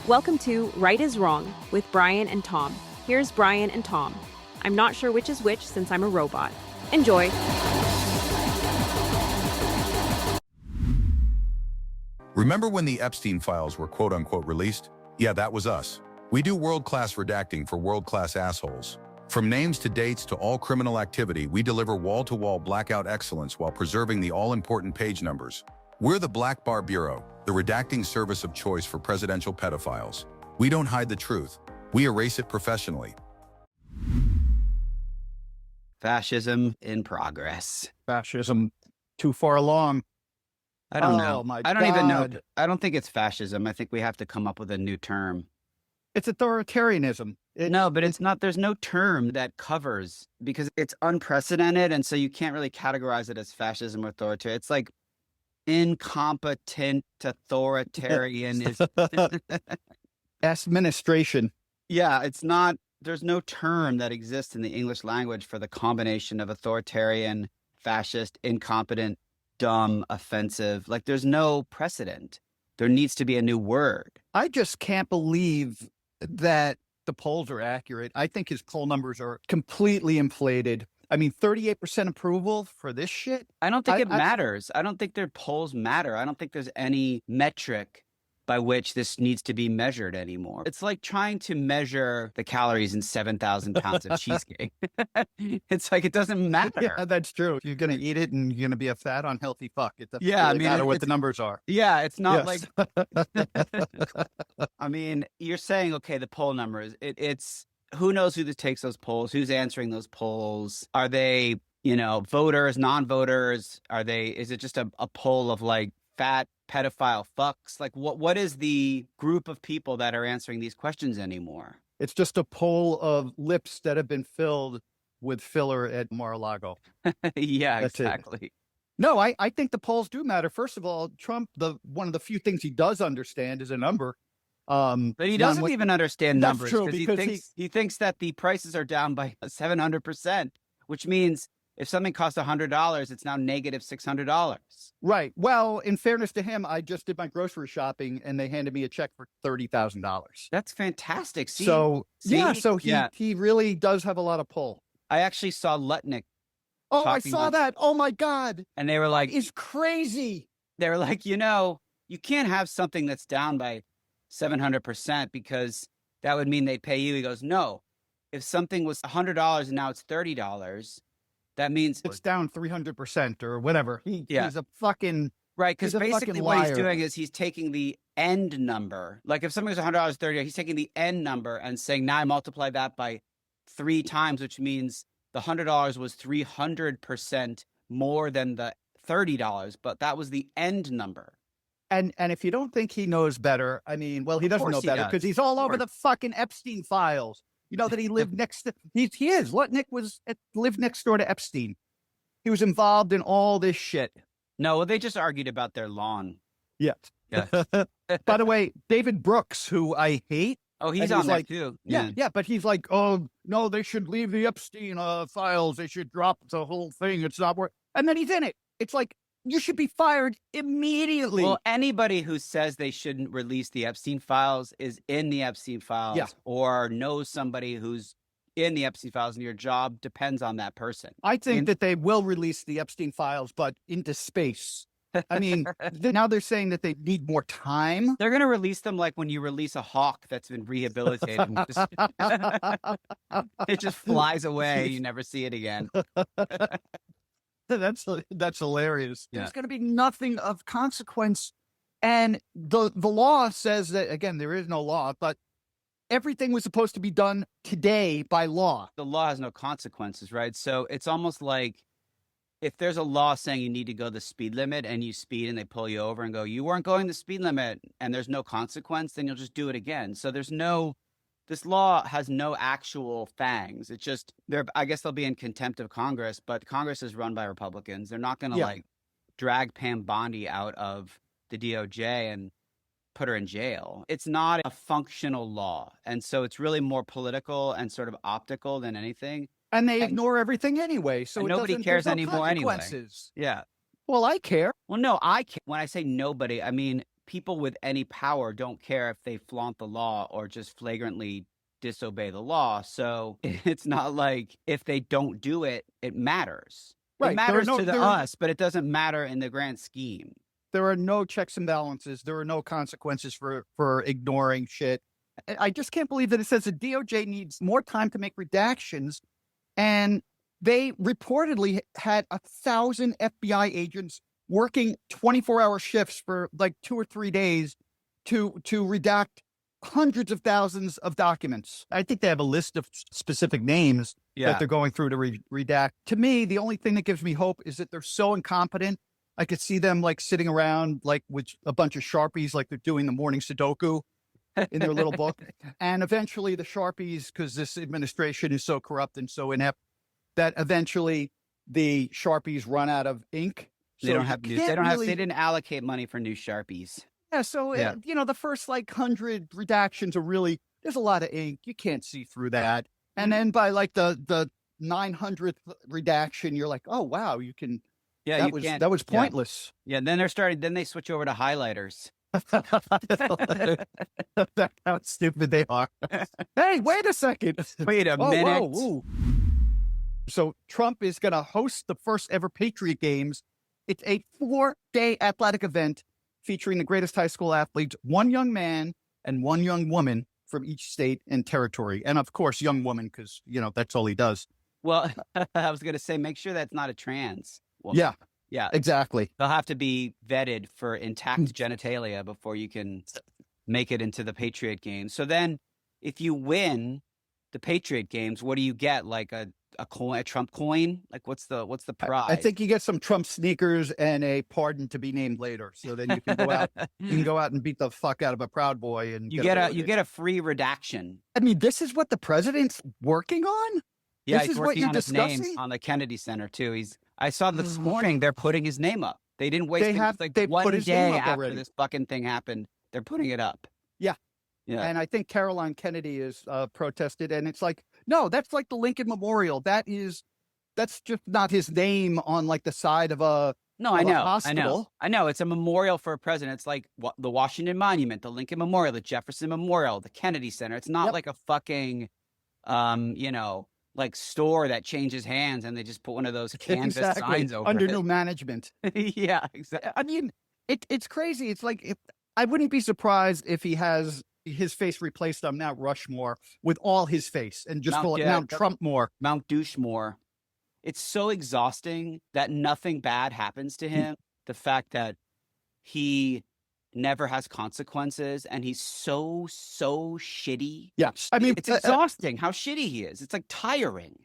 Welcome to Right is Wrong with Brian and Tom. Here's Brian and Tom. I'm not sure which is which since I'm a robot. Enjoy. Remember when the Epstein files were quote-unquote released? Yeah, that was us. We do world-class redacting for world-class assholes. From names to dates to all criminal activity, we deliver wall-to-wall blackout excellence while preserving the all-important page numbers. We're the Black Bar Bureau, the redacting service of choice for presidential pedophiles. We don't hide the truth. We erase it professionally. Fascism in progress. Fascism too far along. I don't know. I don't even know. God. I don't think it's fascism. I think we have to come up with a new term. It's authoritarianism. No, but it's not. There's no term that covers because it's unprecedented. And so you can't really categorize it as fascism or authoritarian. It's like incompetent authoritarian. Administration. Yeah, it's not. There's no term that exists in the English language for the combination of authoritarian, fascist, incompetent, dumb, offensive. Like there's no precedent. There needs to be a new word. I just can't believe that the polls are accurate. I think his poll numbers are completely inflated. I mean, 38% approval for this shit. I don't think it matters. I don't think their polls matter. I don't think there's any metric by which this needs to be measured anymore. It's like trying to measure the calories in 7,000 pounds of cheesecake. It's like, it doesn't matter. Yeah, that's true. If you're going to eat it and you're going to be a fat, unhealthy fuck, it doesn't matter what the numbers are. Yeah, it's not Yes. like, I mean, you're saying, okay, the poll numbers, it's who knows who takes those polls, who's answering those polls. Are they, voters, non-voters? Is it just a poll of like fat pedophile fucks? Like what is the group of people that are answering these questions anymore? It's just a poll of lips that have been filled with filler at Mar-a-Lago. Yeah, That's exactly. No, I think the polls do matter. First of all, Trump, one of the few things he does understand is a number. But he doesn't even understand That's numbers true, because he thinks that the prices are down by 700%, which means if something costs $100, it's now negative $600. Right. Well, in fairness to him, I just did my grocery shopping and they handed me a check for $30,000. That's fantastic. See? He really does have a lot of pull. I actually saw Lutnick. Oh, I saw that. Oh my God. And they were like, it's crazy. They were like, you can't have something that's down by 700% because that would mean they pay you. He goes, no, if something was $100 and now it's $30, that means it's down 300% or whatever. He's a fucking right. Because basically what he's liar. doing is he's taking the end number. Like if something was $100, $30, he's taking the end number and saying, now I multiply that by 3 times, which means the $100 was 300% more than the $30, but that was the end number. And if you don't think he knows better, I mean, well, he doesn't know better because he's all over the fucking Epstein files. You know that he lived next to, he is. Lutnick lived next door to Epstein. He was involved in all this shit. No, well, they just argued about their lawn. Yeah. Yeah. By the way, David Brooks, who I hate. Oh, he's on there too. Yeah, but he's like, oh, no, they should leave the Epstein files. They should drop the whole thing. It's not worth. And then he's in it. It's like, you should be fired immediately. Well, anybody who says they shouldn't release the Epstein files is in the Epstein files or knows somebody who's in the Epstein files, and your job depends on that person. I think that they will release the Epstein files, but into space. I mean, now they're saying that they need more time. They're going to release them like when you release a hawk that's been rehabilitated. It just flies away. You never see it again. That's hilarious. Yeah. There's going to be nothing of consequence. And the law says that, again, there is no law, but everything was supposed to be done today by law. The law has no consequences, right? So it's almost like if there's a law saying you need to go the speed limit and you speed and they pull you over and go, you weren't going the speed limit and there's no consequence, then you'll just do it again. So this law has no actual fangs. It's just, I guess they'll be in contempt of Congress, but Congress is run by Republicans. They're not going to drag Pam Bondi out of the DOJ and put her in jail. It's not a functional law. And so it's really more political and sort of optical than anything. And they ignore everything anyway. So nobody cares anymore anyway. Yeah. Well, I care. Well, no, I care. When I say nobody, I mean, people with any power don't care if they flaunt the law or just flagrantly disobey the law. So it's not like if they don't do it, it matters. Right. It matters to us, but it doesn't matter in the grand scheme. There are no checks and balances. There are no consequences for ignoring shit. I just can't believe that it says the DOJ needs more time to make redactions, and they reportedly had 1,000 FBI agents working 24-hour shifts for like 2 or 3 days to redact hundreds of thousands of documents. I think they have a list of specific names that they're going through to redact. To me, the only thing that gives me hope is that they're so incompetent. I could see them like sitting around like with a bunch of Sharpies, like they're doing the morning Sudoku in their little book. And eventually the Sharpies, because this administration is so corrupt and so inept, that eventually the Sharpies run out of ink. They don't have new, they didn't allocate money for new Sharpies. Yeah, so you know, the first like 100 redactions are really, there's a lot of ink. You can't see through that. And then by like the 900th redaction, you're like, oh wow, you can. Yeah, that was pointless. Yeah, then they switch over to highlighters. That's how stupid they are. Hey, wait a second. Wait a minute. Whoa. So Trump is going to host the first ever Patriot Games. It's a 4-day athletic event featuring the greatest high school athletes, one young man and one young woman from each state and territory. And of course, young woman, because, you know, that's all he does. Well, I was going to say, make sure that's not a trans woman. Yeah, exactly. They'll have to be vetted for intact genitalia before you can make it into the Patriot Games. So then if you win the Patriot Games, what do you get? Like a coin, a Trump coin? Like what's the prize? I think you get some Trump sneakers and a pardon to be named later. So then you can go out and beat the fuck out of a Proud Boy, and you get a free redaction. I mean, this is what the president's working on? Yeah, this he's is working what you're on his discussing? name on the Kennedy Center too. I saw this morning they're putting his name up. They didn't waste one day after this fucking thing happened. They're putting it up. Yeah. And I think Caroline Kennedy is protested, and it's like, no, that's like the Lincoln Memorial. That's just not his name on like the side of a hospital. I know. It's a memorial for a president. It's like the Washington Monument, the Lincoln Memorial, the Jefferson Memorial, the Kennedy Center. It's not like a fucking, like store that changes hands and they just put one of those canvas signs over under it. New management. Yeah, exactly. I mean, it's crazy. It's like, I wouldn't be surprised if he has his face replaced on Mount Rushmore with all his face and just call it Mount Trumpmore. Mount Douchemore. It's so exhausting that nothing bad happens to him. The fact that he never has consequences and he's so shitty. Yes. I mean, it's exhausting how shitty he is. It's like tiring.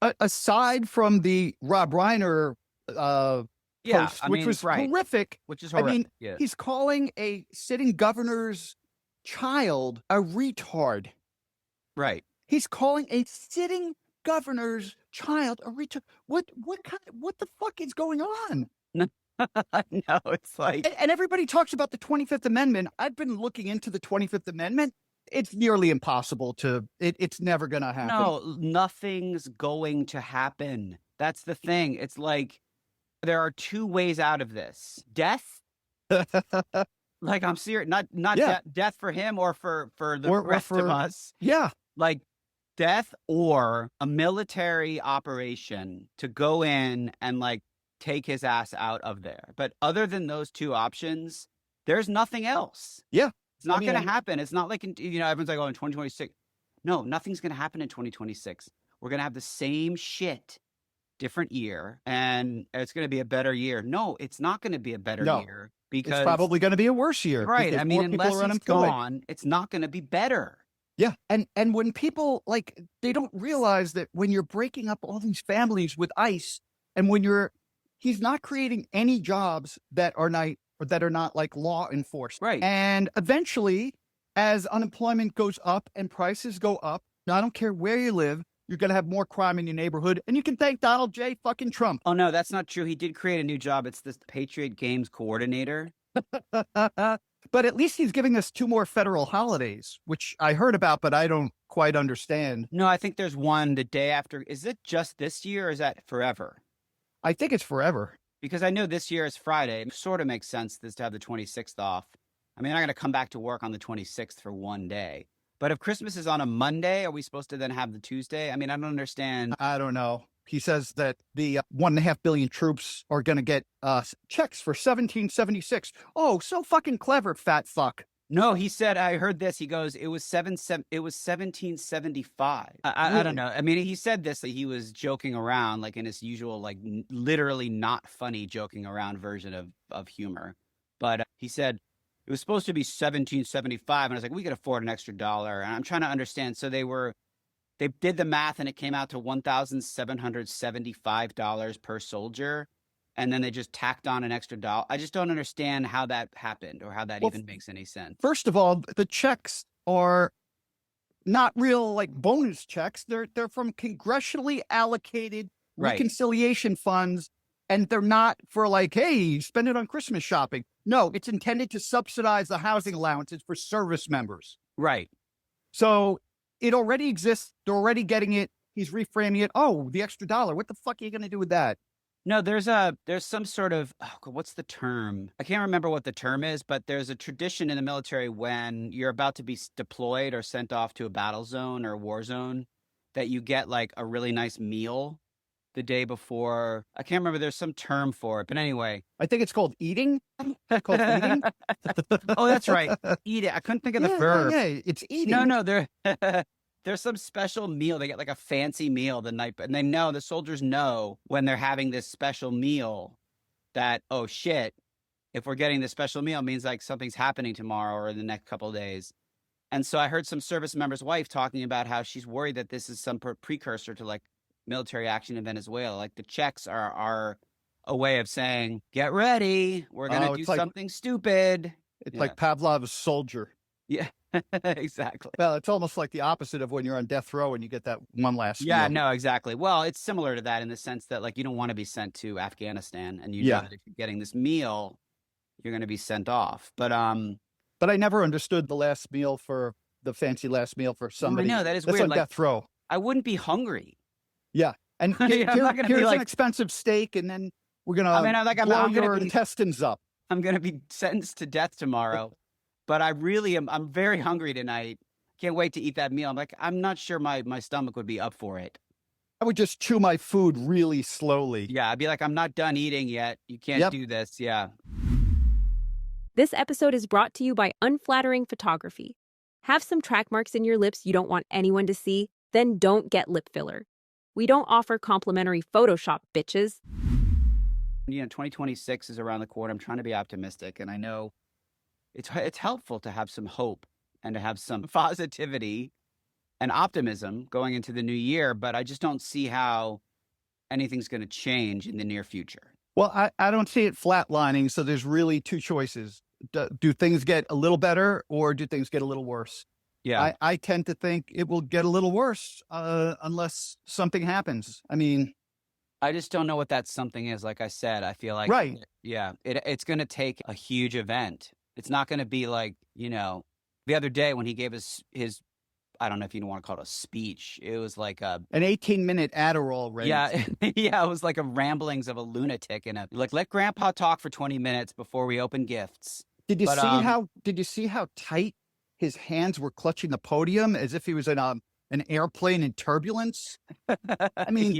Aside from the Rob Reiner post, which was horrific. Which is horrific. I mean, he's calling a sitting governor's child a retard. Right. He's calling a sitting governor's child a retard. What the fuck is going on? No, it's like... And everybody talks about the 25th Amendment. I've been looking into the 25th Amendment. It's nearly impossible to... It's never going to happen. No, nothing's going to happen. That's the thing. It's like, there are two ways out of this. Death? Like, I'm serious. Not death for him or for the rest of us. Yeah. Like, death or a military operation to go in and, like, take his ass out of there. But other than those two options, there's nothing else. Yeah. It's not going to happen. It's not like, everyone's like, oh, in 2026. No, nothing's going to happen in 2026. We're going to have the same shit, different year, and it's going to be a better year. No, it's not going to be a better year because it's probably going to be a worse year. Right. I mean, unless he's gone, it's not going to be better. Yeah. And when people they don't realize that when you're breaking up all these families with ICE and when he's not creating any jobs that are not like law enforced. Right. And eventually, as unemployment goes up and prices go up, now I don't care where you live, you're going to have more crime in your neighborhood. And you can thank Donald J. fucking Trump. Oh, no, that's not true. He did create a new job. It's the Patriot Games coordinator. But at least he's giving us 2 more federal holidays, which I heard about, but I don't quite understand. No, I think there's one the day after. Is it just this year or is that forever? I think it's forever. Because I know this year is Friday. It sort of makes sense to have the 26th off. I mean, I'm not going to come back to work on the 26th for one day. But if Christmas is on a Monday, are we supposed to then have the Tuesday? I mean, I don't understand. I don't know. He says that the 1.5 billion troops are going to get checks for 1776. Oh, so fucking clever, fat fuck. No, he said, I heard this. He goes, it was 1775. I don't know. I mean, he said this, that he was joking around, like in his usual, like literally not funny joking around version of humor. But he said it was supposed to be 1775. And I was like, we could afford an extra $1. And I'm trying to understand. So they did the math and it came out to $1,775 per soldier. And then they just tacked on an extra $1. I just don't understand how that happened or how that even makes any sense. First of all, the checks are not real like bonus checks. They're from congressionally allocated reconciliation funds, and they're not for like, hey, spend it on Christmas shopping. No, it's intended to subsidize the housing allowances for service members. Right. So it already exists. They're already getting it. He's reframing it. Oh, the extra $1. What the fuck are you going to do with that? No, there's some sort of, what's the term? I can't remember what the term is, but there's a tradition in the military when you're about to be deployed or sent off to a battle zone or a war zone that you get like a really nice meal the day before. I can't remember. There's some term for it, but anyway. I think it's called eating. Called eating. Oh, that's right. Eat it. I couldn't think of the verb. Yeah, it's eating. No, there's some special meal. They get like a fancy meal the night, and the soldiers know when they're having this special meal that, oh shit, if we're getting this special meal, it means like something's happening tomorrow or in the next couple of days. And so I heard some service member's wife talking about how she's worried that this is some precursor to like military action in Venezuela. Like the checks are a way of saying, get ready, we're going to do something stupid. It's like Pavlov's soldier. Yeah. Exactly. Well, it's almost like the opposite of when you're on death row and you get that one last meal. No, exactly. Well, it's similar to that in the sense that like you don't want to be sent to Afghanistan, and you know that if you're getting this meal, you're going to be sent off. But I never understood the fancy last meal for somebody. I know that is that's weird. On like, death row. I wouldn't be hungry. Yeah, and here's an expensive steak, and then we're gonna blow your intestines up. I'm going to be sentenced to death tomorrow. But I really am. I'm very hungry tonight. Can't wait to eat that meal. I'm like, I'm not sure my stomach would be up for it. I would just chew my food really slowly. Yeah, I'd be like, I'm not done eating yet. You can't do this. Yeah. This episode is brought to you by Unflattering Photography. Have some track marks in your lips you don't want anyone to see? Then don't get lip filler. We don't offer complimentary Photoshop, bitches. 2026 is around the corner. I'm trying to be optimistic, and I know it's helpful to have some hope and to have some positivity and optimism going into the new year, but I just don't see how anything's going to change in the near future. Well, I don't see it flatlining, so there's really two choices. Do things get a little better or do things get a little worse? Yeah. I tend to think it will get a little worse unless something happens. I mean, I just don't know what that something is. Like I said, I feel like, it's going to take a huge event. It's not going to be like, the other day when he gave his, I don't know if you want to call it a speech. It was like an 18-minute Adderall rant. Yeah. Yeah. It was like a ramblings of a lunatic like, let grandpa talk for 20 minutes before we open gifts. Did you see how tight his hands were clutching the podium as if he was in an airplane in turbulence? I mean,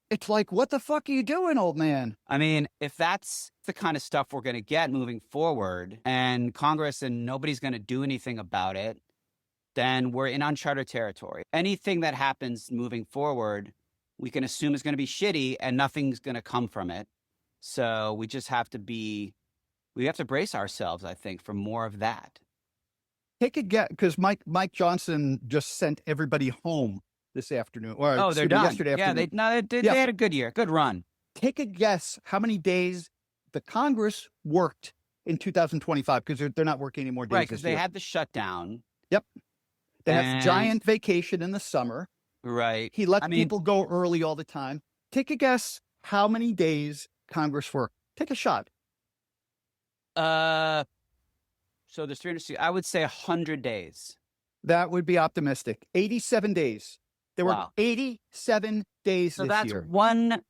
it's like, what the fuck are you doing, old man? I mean, if that's the kind of stuff we're going to get moving forward and Congress and nobody's going to do anything about it, then we're in uncharted territory. Anything that happens moving forward, we can assume is going to be shitty and nothing's going to come from it. So we just have to brace ourselves, I think, for more of that. Take a guess, because Mike Johnson just sent everybody home this afternoon. Or, they're done. Yesterday afternoon. They had a good year, good run. Take a guess how many days the Congress worked in 2025, because they're not working any more days. Right, because they had the shutdown. Yep. They have giant vacation in the summer. Right. He let people go early all the time. Take a guess how many days Congress worked. Take a shot. So there's 360. I would say 100 days. That would be optimistic. 87 days. There were 87 days so this that's year.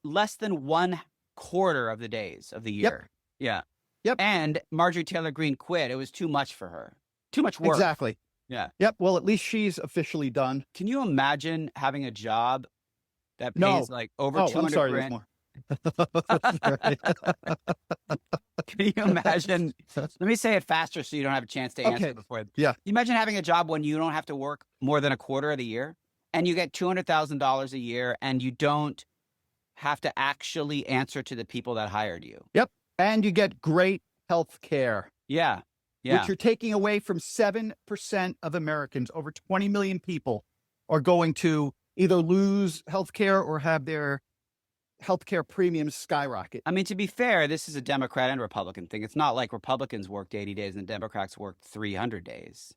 less than one quarter of the days of the year. Yep. Yep. And Marjorie Taylor Greene quit. It was too much for her. Too much work. Exactly. Yeah. Yep. Well, at least she's officially done. Can you imagine having a job that pays No. like over Oh, 200 I'm sorry. grand? There's more. Can you imagine? Let me say it faster so you don't have a chance to answer before. Yeah. You imagine having a job when you don't have to work more than a quarter of the year and you get $200,000 a year and you don't have to actually answer to the people that hired you. Yep. And you get great health care. Yeah. Yeah. Which you're taking away from 7% of Americans. Over 20 million people are going to either lose health care or have their healthcare premiums skyrocket. I mean, to be fair, this is a Democrat and Republican thing. It's not like Republicans worked 80 days and Democrats worked 300 days.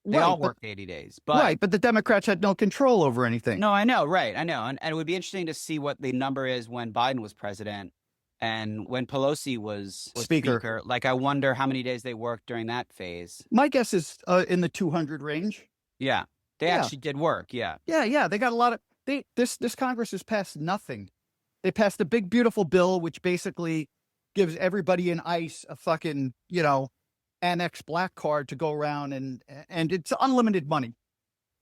They all worked 80 days. But, but the Democrats had no control over anything. No, I know, right. I know. And it would be interesting to see what the number is when Biden was president and when Pelosi was speaker. Like, I wonder how many days they worked during that phase. My guess is in the 200 range. Yeah. They actually did work. Yeah. Yeah. They got a lot of this Congress has passed nothing. They passed a big, beautiful bill, which basically gives everybody in ICE a fucking, Annex black card to go around and it's unlimited money.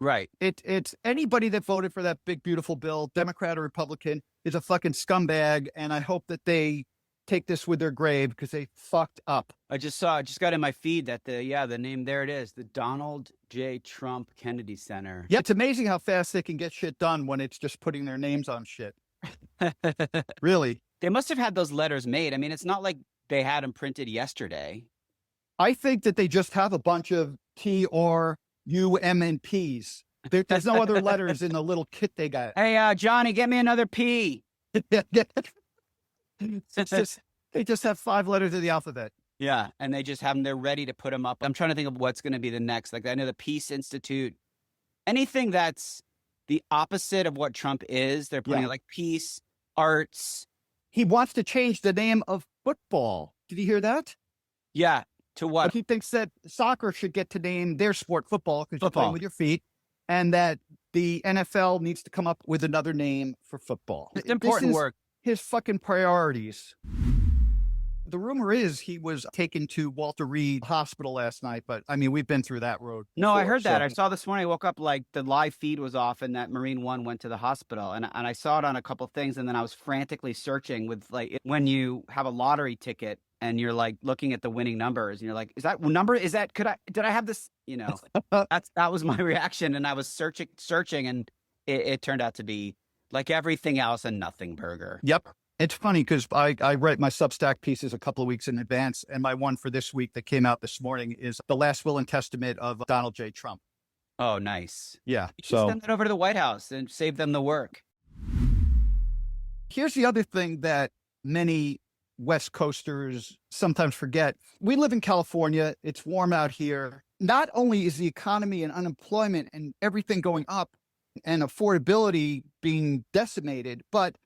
Right. It's anybody that voted for that big, beautiful bill, Democrat or Republican, is a fucking scumbag. And I hope that they take this with their grave because they fucked up. I just got in my feed that the name, there it is, the Donald J. Trump Kennedy Center. Yeah. It's amazing how fast they can get shit done when it's just putting their names on shit. Really? They must have had those letters made. I mean, it's not like they had them printed yesterday. I think that they just have a bunch of T, R, U, M, and P's. There's no other letters in the little kit they got. Hey, Johnny, get me another P. They just have 5 letters of the alphabet. Yeah, and they just have them. They're ready to put them up. I'm trying to think of what's going to be the next. Like, I know the Peace Institute. Anything that's the opposite of what Trump is, they're putting it like peace, arts. He wants to change the name of football. Did you hear that? Yeah. To what? He thinks that soccer should get to name their sport football because you're playing with your feet, and that the NFL needs to come up with another name for football. It's important work. His fucking priorities. The rumor is he was taken to Walter Reed Hospital last night, but I mean, we've been through that road. No, I heard that. I saw this morning. I woke up like the live feed was off and that Marine One went to the hospital. And I saw it on a couple of things. And then I was frantically searching with like when you have a lottery ticket and you're like looking at the winning numbers and you're like, is that number? Did I have this? That was my reaction. And I was searching and it turned out to be like everything else a nothing burger. Yep. It's funny because I write my Substack pieces a couple of weeks in advance, and my one for this week that came out this morning is The Last Will and Testament of Donald J. Trump. Oh, nice. Yeah. So send that over to the White House and save them the work. Here's the other thing that many West Coasters sometimes forget. We live in California. It's warm out here. Not only is the economy and unemployment and everything going up and affordability being decimated, but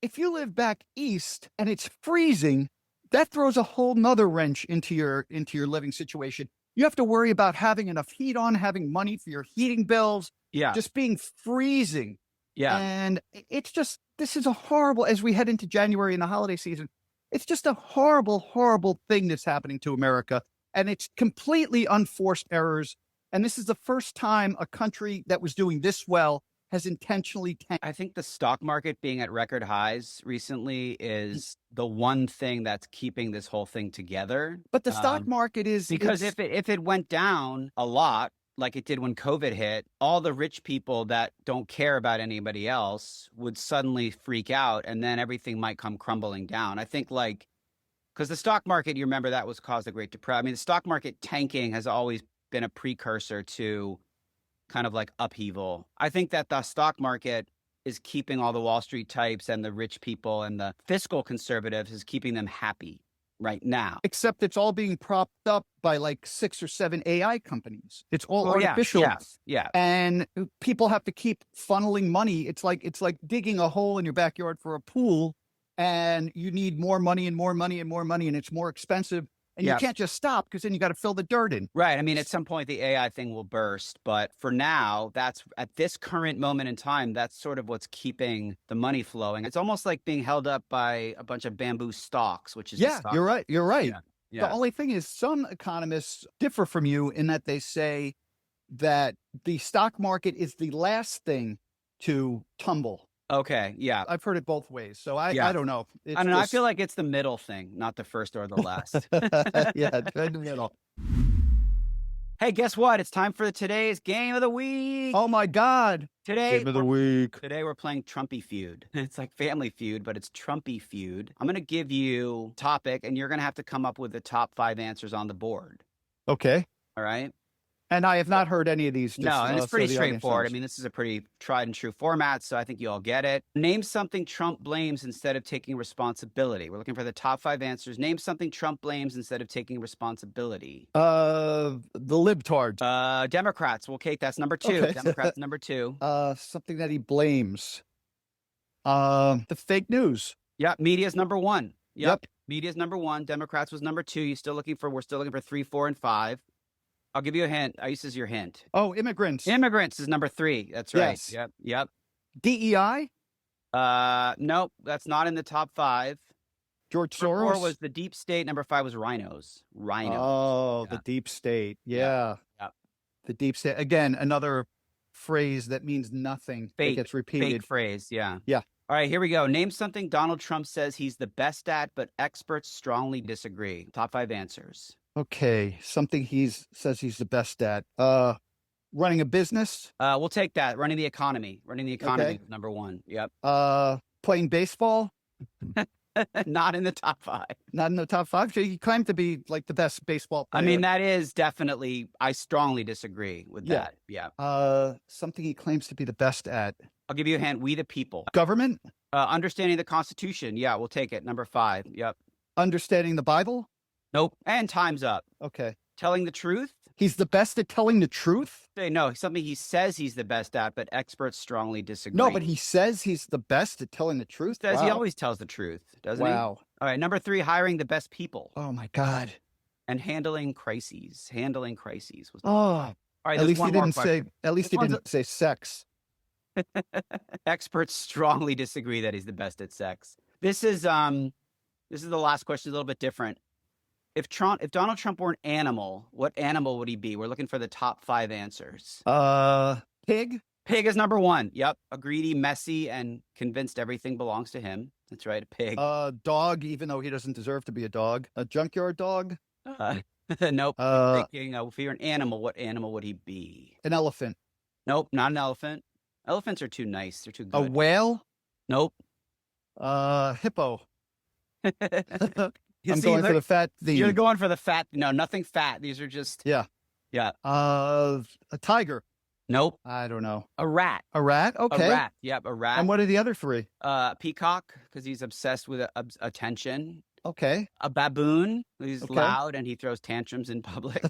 if you live back east and it's freezing, that throws a whole nother wrench into your living situation. You have to worry about having enough heat on, having money for your heating bills, just being freezing. Yeah. And it's just, this is a horrible, as we head into January and the holiday season, it's just a horrible, horrible thing that's happening to America. And it's completely unforced errors. And this is the first time a country that was doing this well has intentionally tanked. I think the stock market being at record highs recently is the one thing that's keeping this whole thing together. But the stock market is... Because if it went down a lot, like it did when COVID hit, all the rich people that don't care about anybody else would suddenly freak out and then everything might come crumbling down. I think because the stock market, you remember that was caused the Great Depression. I mean, the stock market tanking has always been a precursor to kind of like upheaval. I think that the stock market is keeping all the Wall Street types and the rich people and the fiscal conservatives is keeping them happy right now. Except it's all being propped up by like 6 or 7 AI companies. It's all artificial. Yeah. And people have to keep funneling money. It's like digging a hole in your backyard for a pool and you need more money and more money and more money and it's more expensive. And you can't just stop because then you got to fill the dirt in. Right. I mean, at some point the AI thing will burst. But for now, that's at this current moment in time, that's sort of what's keeping the money flowing. It's almost like being held up by a bunch of bamboo stalks, which is you're right. You're right. Yeah. The only thing is some economists differ from you in that they say that the stock market is the last thing to tumble. Okay. Yeah. I've heard it both ways. So I don't know. It's I don't know. I just- feel like it's the middle thing, not the first or the last. yeah, it's in the middle. Hey, guess what? It's time for today's game of the week. Oh my God. Today, Game of the week. Today we're playing Trumpy Feud. It's like Family Feud, but it's Trumpy Feud. I'm going to give you a topic, and you're going to have to come up with the top 5 answers on the board. Okay. All right? And I have not heard any of these. No, and it's pretty so the audience straightforward. I knows. mean, this is a pretty tried and true format, so I think you all get it. Name something Trump blames instead of taking responsibility. We're looking for the top 5 answers. Name something Trump blames instead of taking responsibility. The libtards. Democrats. Well, Kate, that's number 2. Okay. Democrats, number 2. Something that he blames. The fake news. Yep, media's number 1. Yep. Media's number 1. Democrats was number 2. We're still looking for 3, 4, and 5. I'll give you a hint. This is your hint. Oh, immigrants. Immigrants is number 3. That's right. Yes. Yep. DEI. Nope, that's not in the top 5. George Number Soros 4 was the deep state. Number 5 was rhinos. Oh, Yeah. the deep state. Yeah. Yeah. The deep state. Again, another phrase that means nothing. Fake. It gets repeated. Fake phrase. Yeah. Yeah. All right, here we go. Name something Donald Trump says he's the best at, but experts strongly disagree. Top 5 answers. Okay. Something says he's the best at. Running a business. We'll take that. Running the economy. Okay. Was number 1. Yep. Playing baseball. Not in the top 5. Not in the top 5. He claimed to be like the best baseball player. I mean, that is definitely, I strongly disagree with Yeah. that. Yeah. Something he claims to be the best at. I'll give you a hint. We the people. Government. Understanding the Constitution. Yeah, we'll take it. Number 5. Yep. Understanding the Bible. Nope. And time's up. Okay. Telling the truth. He's the best at telling the truth? No, something he says he's the best at, but experts strongly disagree. No, but he says he's the best at telling the truth? Says Wow. he always tells the truth, doesn't he? Wow. All right, number 3, hiring the best people Oh, my God. and handling crises. Handling crises. Oh, All right, at there's least one he more didn't question. say, at least This he one's didn't say sex. Experts strongly disagree that he's the best at sex. This is the last question, a little bit different. If Donald Trump were an animal, what animal would he be? We're looking for the top 5 answers. Pig? Pig is number 1. Yep. A greedy, messy, and convinced everything belongs to him. That's right. A pig. Dog, even though he doesn't deserve to be a dog. A junkyard dog? Nope. An If you're an animal, what animal would he be? elephant. Nope. Not an elephant. Elephants are too nice. They're too A good. whale? Nope. Hippo. You I'm see, going for look, the fat. You're going for the fat. No, nothing fat. These are just. Yeah. Yeah. A tiger. Nope. I don't know. A rat. A rat? Okay. A rat. Yep. A rat. And what are the other 3? Peacock, because he's obsessed with attention. Okay. A baboon. He's Okay. loud and he throws tantrums in public.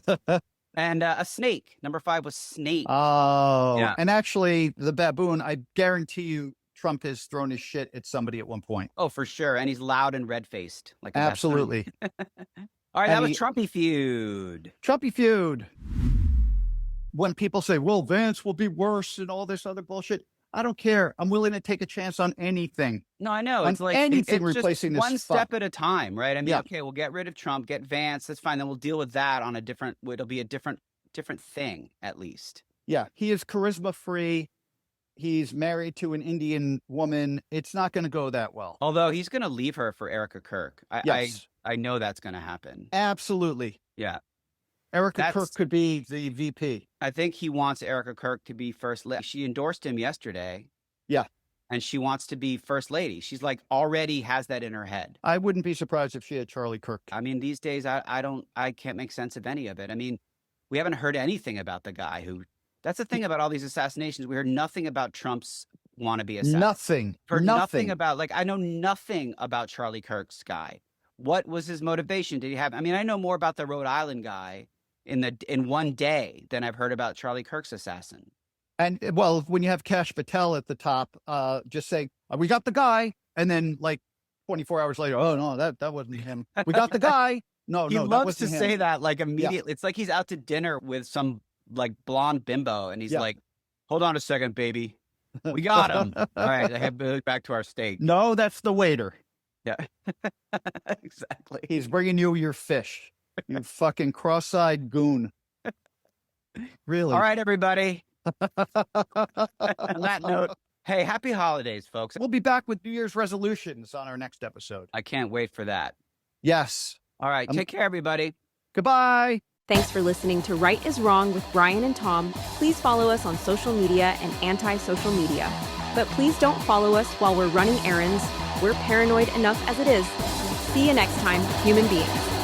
And a snake. Number 5 was snake. Oh. Yeah. And actually, the baboon, I guarantee you, Trump has thrown his shit at somebody at one point. Oh, for sure. And he's loud and red-faced. Like a baboon. Absolutely. All right, that And was Trumpy Feud. Trumpy Feud. When people say, well, Vance will be worse and all this other bullshit, I don't care. I'm willing to take a chance on anything. No, I know. On It's like anything it's replacing just this one step at a time, right? I mean, Yeah. okay, we'll get rid of Trump, get Vance. That's fine. Then we'll deal with that on a different. It'll be a different thing at least. Yeah. He is charisma free. He's married to an Indian woman. It's not going to go that well. Although he's going to leave her for Erica Kirk. Yes. I know that's going to happen. Absolutely. Yeah. Erica Kirk could be the VP. I think he wants Erica Kirk to be first lady. She endorsed him yesterday. Yeah. And she wants to be first lady. She's like already has that in her head. I wouldn't be surprised if she had Charlie Kirk. I mean, these days, I can't make sense of any of it. I mean, we haven't heard anything about the guy who, that's the thing about all these assassinations. We heard nothing about Trump's wannabe assassin. Nothing. Heard Nothing. nothing about, like, I know nothing about Charlie Kirk's guy. What was his motivation? Did he have, I mean, I know more about the Rhode Island guy in one day than I've heard about Charlie Kirk's assassin. And well, when you have Kash Patel at the top, just say, we got the guy. And then like 24 hours later, oh no, that wasn't him. We got the guy. No, He no, that loves to wasn't say him. that like immediately. It's like he's out to dinner with some like blonde bimbo and he's Yeah. like, hold on a second, baby. We got him. All right, I have to go back to our steak. No, that's the waiter. Yeah, exactly. He's bringing you your fish. You fucking cross-eyed goon. Really? All right, everybody. On that note, hey, happy holidays, folks. We'll be back with New Year's resolutions on our next episode. I can't wait for that. Yes. All right, take care, everybody. Goodbye. Thanks for listening to Right is Wrong with Brian and Tom. Please follow us on social media and anti-social media. But please don't follow us while we're running errands. We're paranoid enough as it is. See you next time, human beings.